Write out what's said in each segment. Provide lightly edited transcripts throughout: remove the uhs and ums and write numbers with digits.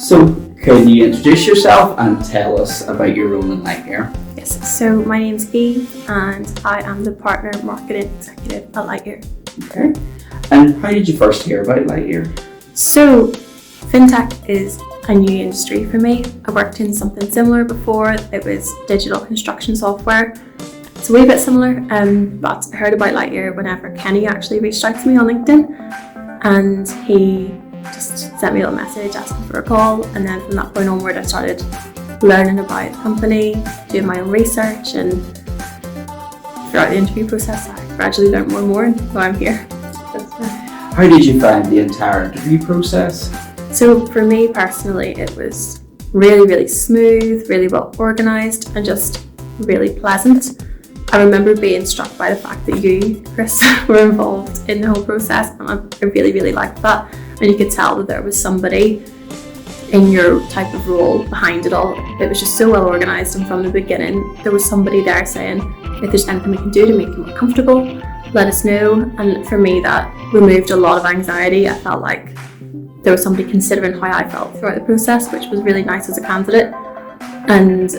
So, can you introduce yourself and tell us about your role in Lightyear? Yes, so my name's Eve and I am the Partner Marketing Executive at Lightyear. Okay. And how did you first hear about Lightyear? So, fintech is a new industry for me. I worked in something similar before. It was digital construction software. It's a wee bit similar, but I heard about Lightyear whenever Kenny actually reached out to me on LinkedIn, and he just sent me a little message asking for a call, and then from that point onward I started learning about the company, doing my own research, and throughout the interview process I gradually learned more and more, and now I'm here. How did you find the entire interview process? So for me personally, it was really, really smooth, really well organised, and just really pleasant. I remember being struck by the fact that you, Chris, were involved in the whole process, and I really, really liked that. And you could tell that there was somebody in your type of role behind it all. It was just so well organised, and from the beginning there was somebody there saying, if there's anything we can do to make you more comfortable, let us know. And for me that removed a lot of anxiety. I felt like there was somebody considering how I felt throughout the process, which was really nice as a candidate. And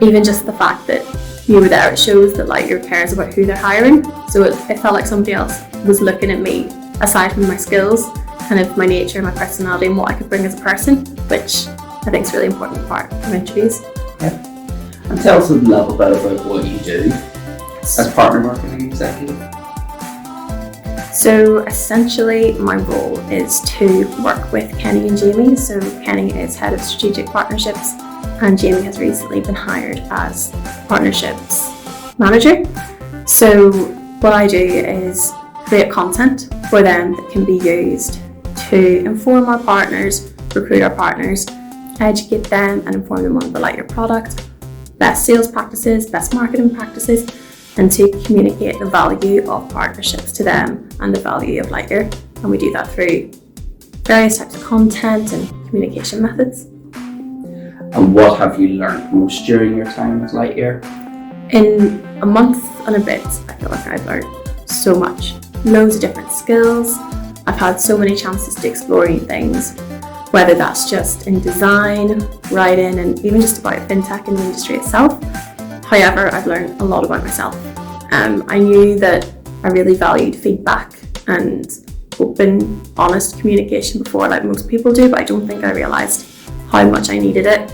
even just the fact that you were there, it shows that Lightyear cares about who they're hiring. So it felt like somebody else was looking at me, aside from my skills, kind of my nature, my personality, and what I could bring as a person, which I think is a really important part of interviews. Yeah. And tell us a little bit about what you do as Partner Marketing Executive. So essentially my role is to work with Kenny and Jamie. So Kenny is Head of Strategic Partnerships, and Jamie has recently been hired as Partnerships Manager. So what I do is create content for them that can be used to inform our partners, recruit our partners, educate them and inform them on the Lightyear product, best sales practices, best marketing practices, and to communicate the value of partnerships to them and the value of Lightyear. And we do that through various types of content and communication methods. And what have you learned most during your time with Lightyear? In a month and a bit, I feel like I've learned so much. Loads of different skills. I've had so many chances to explore new things, whether that's just in design, writing, and even just about fintech and the industry itself. However, I've learned a lot about myself. I knew that I really valued feedback and open, honest communication before, like most people do, but I don't think I realised how much I needed it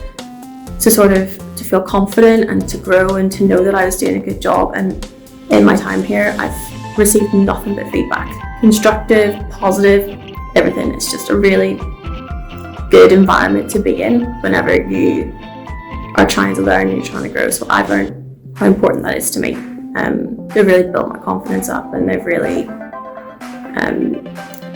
to feel confident and to grow and to know that I was doing a good job. And in my time here, I've received nothing but feedback. Constructive, positive, everything. It's just a really good environment to be in whenever you are trying to learn and you're trying to grow. So I've learned how important that is to me. They've really built my confidence up, and they've really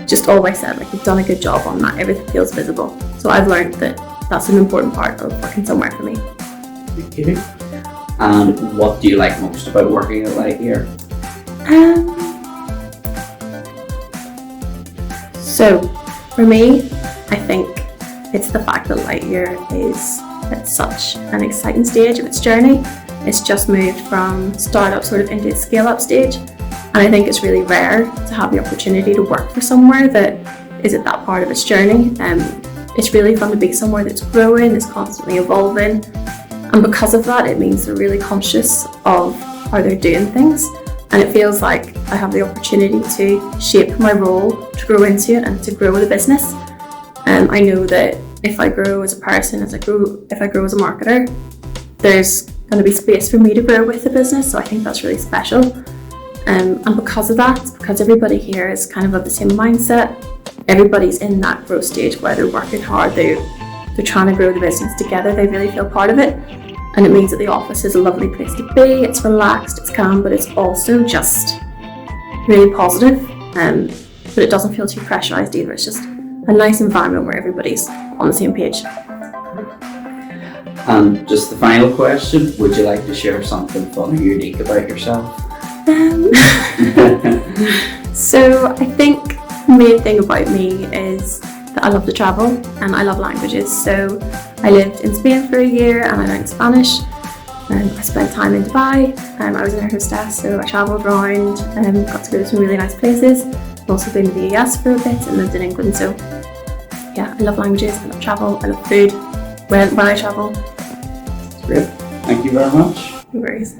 just always said, like, you've done a good job on that, everything feels visible. So I've learned that that's an important part of working somewhere for me. Thank you. And what do you like most about working at Lightyear? So for me, I think it's the fact that Lightyear is at such an exciting stage of its journey. It's just moved from startup sort of into its scale-up stage, and I think it's really rare to have the opportunity to work for somewhere that is at that part of its journey. It's really fun to be somewhere that's growing, that's constantly evolving, and because of that, it means they're really conscious of how they're doing things, and it feels like I have the opportunity to shape my role, to grow into it, and to grow the business. I know that if I grow as a person, if I grow as a marketer, there's going to be space for me to grow with the business, so I think that's really special. And because of that, because everybody here is kind of the same mindset, everybody's in that growth stage where they're working hard, they're trying to grow the business together, they really feel part of it. And it means that the office is a lovely place to be, it's relaxed, it's calm, but it's also just really positive. But it doesn't feel too pressurised either, it's just a nice environment where everybody's on the same page. And just the final question, would you like to share something fun or unique about yourself? So I think the main thing about me is that I love to travel and I love languages. So I lived in Spain for a year and I learned Spanish. I spent time in Dubai. I was an air hostess, so I travelled around and got to go to some really nice places. I've also been to the US for a bit and lived in England. So yeah, I love languages, I love travel, I love food when I travel. Great. Thank you very much. No worries.